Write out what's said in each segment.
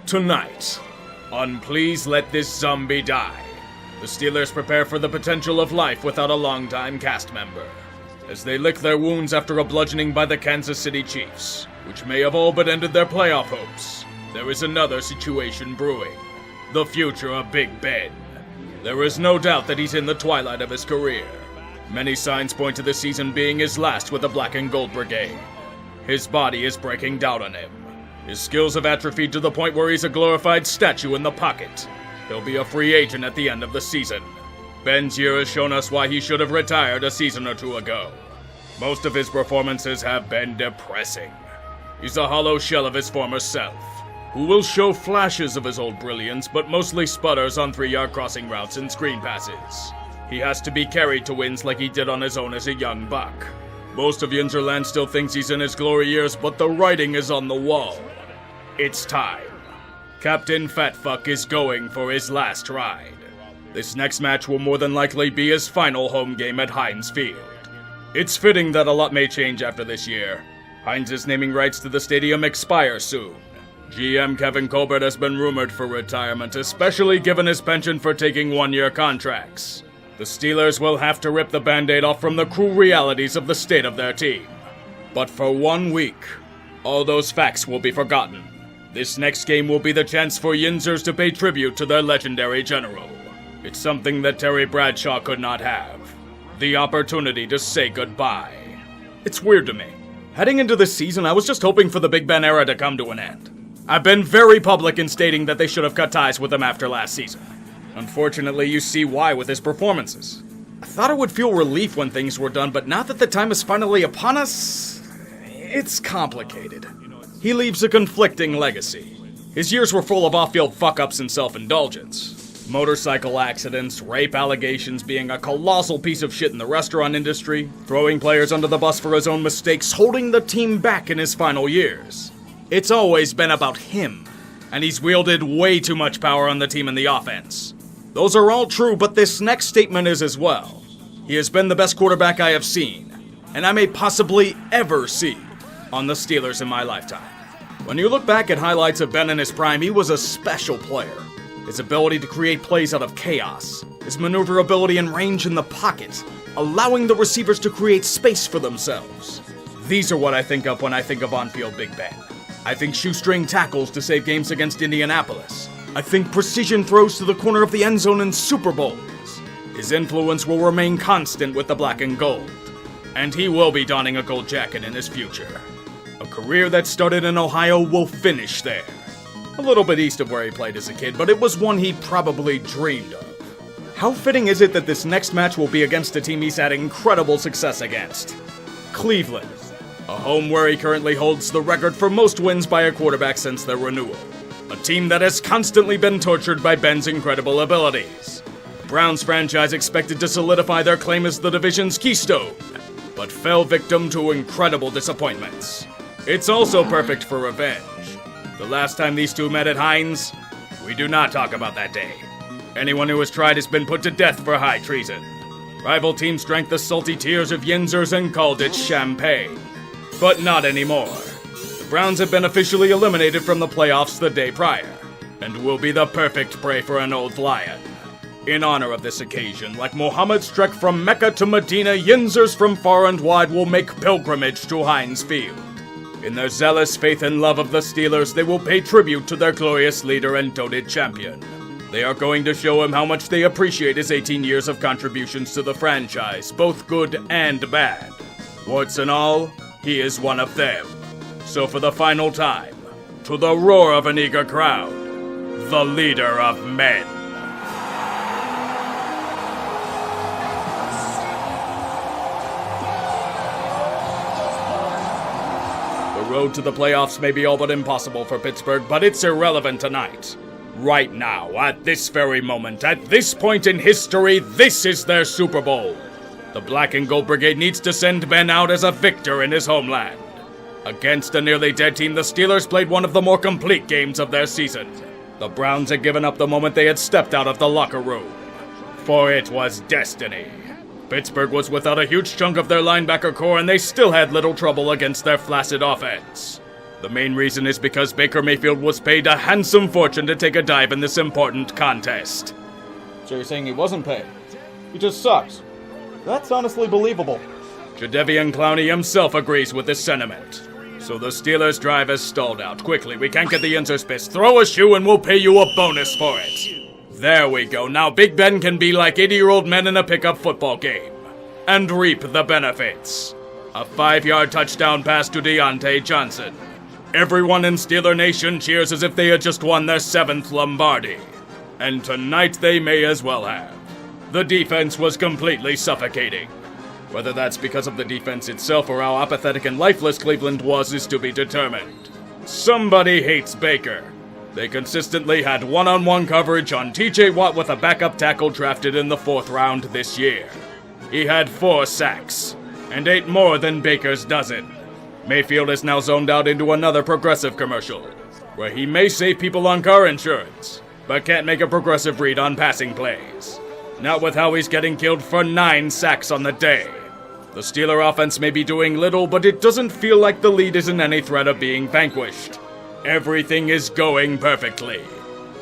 Tonight, on Please Let This Zombie Die, the Steelers prepare for the potential of life without a longtime cast member, as they lick their wounds after a bludgeoning by the Kansas City Chiefs, which may have all but ended their playoff hopes. There is another situation brewing, the future of Big Ben. There is no doubt that he's in the twilight of his career. Many signs point to this season being his last with the Black and Gold Brigade. His body is breaking down on him. His skills have atrophied to the point where he's a glorified statue in the pocket. He'll be a free agent at the end of the season. Ben's year has shown us why he should have retired a season or two ago. Most of his performances have been depressing. He's a hollow shell of his former self, who will show flashes of his old brilliance, but mostly sputters on 3-yard crossing routes and screen passes. He has to be carried to wins like he did on his own as a young buck. Most of Yinzerland still thinks he's in his glory years, but the writing is on the wall. It's time. Captain Fatfuck is going for his last ride. This next match will more than likely be his final home game at Heinz Field. It's fitting that a lot may change after this year. Heinz's naming rights to the stadium expire soon. GM Kevin Colbert has been rumored for retirement, especially given his penchant for taking one-year contracts. The Steelers will have to rip the Band-Aid off from the cruel realities of the state of their team. But for 1 week, all those facts will be forgotten. This next game will be the chance for Yinzers to pay tribute to their legendary general. It's something that Terry Bradshaw could not have. The opportunity to say goodbye. It's weird to me. Heading into this season, I was just hoping for the Big Ben era to come to an end. I've been very public in stating that they should have cut ties with him after last season. Unfortunately, you see why with his performances. I thought I would feel relief when things were done, but now that the time is finally upon us, it's complicated. He leaves a conflicting legacy. His years were full of off-field fuck-ups and self-indulgence. Motorcycle accidents, rape allegations, being a colossal piece of shit in the restaurant industry, throwing players under the bus for his own mistakes, holding the team back in his final years. It's always been about him, and he's wielded way too much power on the team and the offense. Those are all true, but this next statement is as well. He has been the best quarterback I have seen, and I may possibly ever see, on the Steelers in my lifetime. When you look back at highlights of Ben in his prime, he was a special player. His ability to create plays out of chaos, his maneuverability and range in the pocket, allowing the receivers to create space for themselves. These are what I think of when I think of on-field Big Ben. I think shoestring tackles to save games against Indianapolis. I think precision throws to the corner of the end zone in Super Bowls. His influence will remain constant with the black and gold, and he will be donning a gold jacket in his future. A career that started in Ohio will finish there. A little bit east of where he played as a kid, but it was one he probably dreamed of. How fitting is it that this next match will be against a team he's had incredible success against? Cleveland, a home where he currently holds the record for most wins by a quarterback since their renewal. A team that has constantly been tortured by Ben's incredible abilities. The Browns franchise expected to solidify their claim as the division's keystone, but fell victim to incredible disappointments. It's also perfect for revenge. The last time these two met at Heinz, we do not talk about that day. Anyone who has tried has been put to death for high treason. Rival teams drank the salty tears of Yinzers and called it champagne. But not anymore. The Browns have been officially eliminated from the playoffs the day prior, and will be the perfect prey for an old lion. In honor of this occasion, like Muhammad's trek from Mecca to Medina, Yinzers from far and wide will make pilgrimage to Heinz Field. In their zealous faith and love of the Steelers, they will pay tribute to their glorious leader and doted champion. They are going to show him how much they appreciate his 18 years of contributions to the franchise, both good and bad. Warts and all, he is one of them. So for the final time, to the roar of an eager crowd, the leader of men. The road to the playoffs may be all but impossible for Pittsburgh, but it's irrelevant tonight. Right now, at this very moment, at this point in history, this is their Super Bowl. The Black and Gold Brigade needs to send Ben out as a victor in his homeland. Against a nearly dead team, the Steelers played one of the more complete games of their season. The Browns had given up the moment they had stepped out of the locker room. For it was destiny. Pittsburgh was without a huge chunk of their linebacker core, and they still had little trouble against their flaccid offense. The main reason is because Baker Mayfield was paid a handsome fortune to take a dive in this important contest. So you're saying he wasn't paid? He just sucks. That's honestly believable. Jadeveon Clowney himself agrees with this sentiment. So the Steelers' drive has stalled out. Quickly, we can't get the interspice. Throw a shoe and we'll pay you a bonus for it. There we go. Now Big Ben can be like 80-year-old men in a pickup football game. And reap the benefits. A 5-yard touchdown pass to Deontay Johnson. Everyone in Steeler Nation cheers as if they had just won their 7th Lombardi. And tonight they may as well have. The defense was completely suffocating. Whether that's because of the defense itself or how apathetic and lifeless Cleveland was is to be determined. Somebody hates Baker. They consistently had one-on-one coverage on TJ Watt with a backup tackle drafted in the 4th round this year. He had 4 sacks, and 8 more than Baker's dozen. Mayfield is now zoned out into another Progressive commercial, where he may save people on car insurance, but can't make a progressive read on passing plays. Not with how he's getting killed for 9 sacks on the day. The Steeler offense may be doing little, but it doesn't feel like the lead is in any threat of being vanquished. Everything is going perfectly,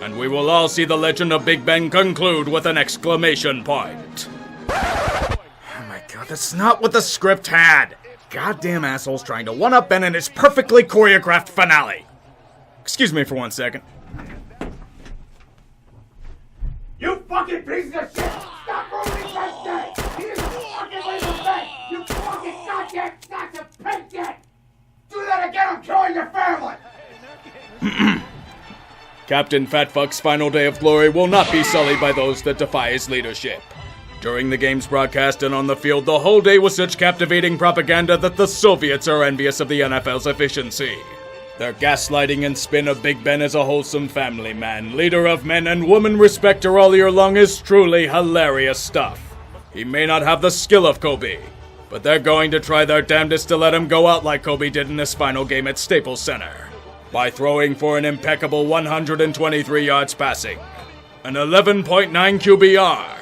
and we will all see the legend of Big Ben conclude with an exclamation point. Oh my god, that's not what the script had! Goddamn assholes trying to one-up Ben in his perfectly choreographed finale. Excuse me for 1 second. You fucking piece of shit! Stop ruining that day! He is fucking leave the bed! You fucking goddamn sacks of pig shit! Do that again, I'm killing your family! Captain Fatfuck's final day of glory will not be sullied by those that defy his leadership. During the game's broadcast and on the field, the whole day was such captivating propaganda that the Soviets are envious of the NFL's efficiency. Their gaslighting and spin of Big Ben as a wholesome family man, leader of men and woman respecter all year long is truly hilarious stuff. He may not have the skill of Kobe, but they're going to try their damnedest to let him go out like Kobe did in his final game at Staples Center, by throwing for an impeccable 123 yards passing, an 11.9 QBR,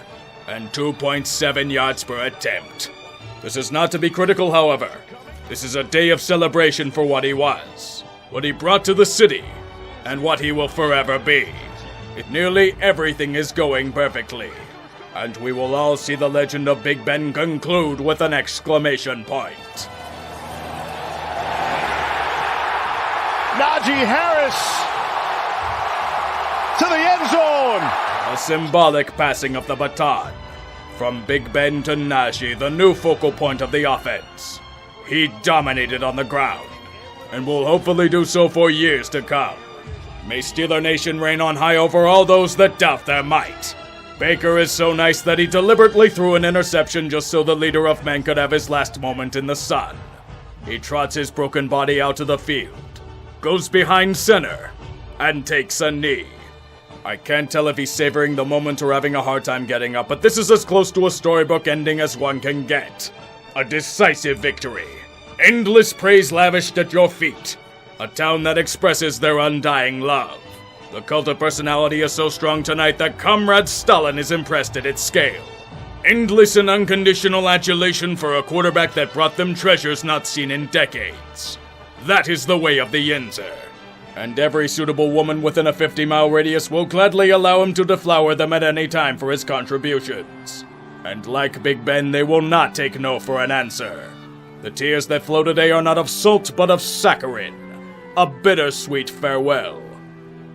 and 2.7 yards per attempt. This is not to be critical, however. This is a day of celebration for what he was, what he brought to the city, and what he will forever be. Nearly everything is going perfectly, and we will all see the legend of Big Ben conclude with an exclamation point. Najee Harris to the end zone. A symbolic passing of the baton. From Big Ben to Najee, the new focal point of the offense. He dominated on the ground, and will hopefully do so for years to come. May Steeler Nation reign on high over all those that doubt their might. Baker is so nice that he deliberately threw an interception just so the leader of men could have his last moment in the sun. He trots his broken body out to the field, goes behind center, and takes a knee. I can't tell if he's savoring the moment or having a hard time getting up, but this is as close to a storybook ending as one can get. A decisive victory. Endless praise lavished at your feet. A town that expresses their undying love. The cult of personality is so strong tonight that Comrade Stalin is impressed at its scale. Endless and unconditional adulation for a quarterback that brought them treasures not seen in decades. That is the way of the Yinzer. And every suitable woman within a 50-mile radius will gladly allow him to deflower them at any time for his contributions. And like Big Ben, they will not take no for an answer. The tears that flow today are not of salt, but of saccharin. A bittersweet farewell.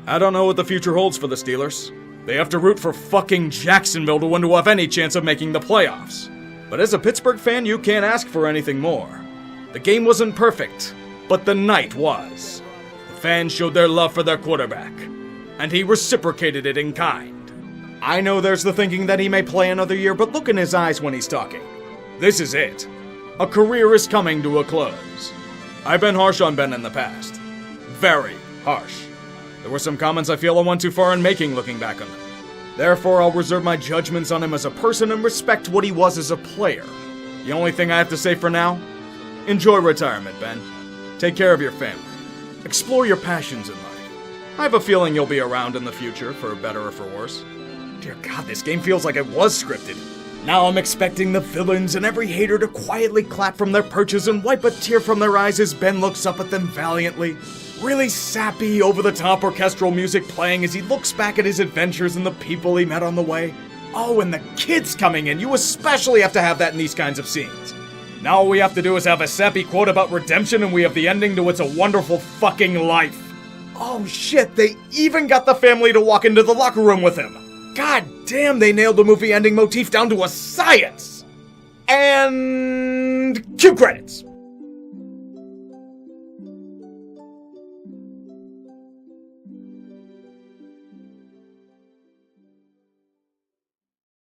I don't know what the future holds for the Steelers. They have to root for fucking Jacksonville to win to have any chance of making the playoffs. But as a Pittsburgh fan, you can't ask for anything more. The game wasn't perfect, but the night was. The fans showed their love for their quarterback, and he reciprocated it in kind. I know there's the thinking that he may play another year, but look in his eyes when he's talking. This is it. A career is coming to a close. I've been harsh on Ben in the past. Very harsh. There were some comments I feel I went too far in making looking back on them. Therefore, I'll reserve my judgments on him as a person and respect what he was as a player. The only thing I have to say for now, enjoy retirement, Ben. Take care of your family. Explore your passions in life. I have a feeling you'll be around in the future, for better or for worse. Dear God, this game feels like it was scripted. Now I'm expecting the villains and every hater to quietly clap from their perches and wipe a tear from their eyes as Ben looks up at them valiantly. Really sappy, over-the-top orchestral music playing as he looks back at his adventures and the people he met on the way. Oh, and the kids coming in. You especially have to have that in these kinds of scenes. Now all we have to do is have a sappy quote about redemption and we have the ending to It's a Wonderful Fucking Life. Oh shit, they even got the family to walk into the locker room with him. God damn, they nailed the movie ending motif down to a science! And cue credits.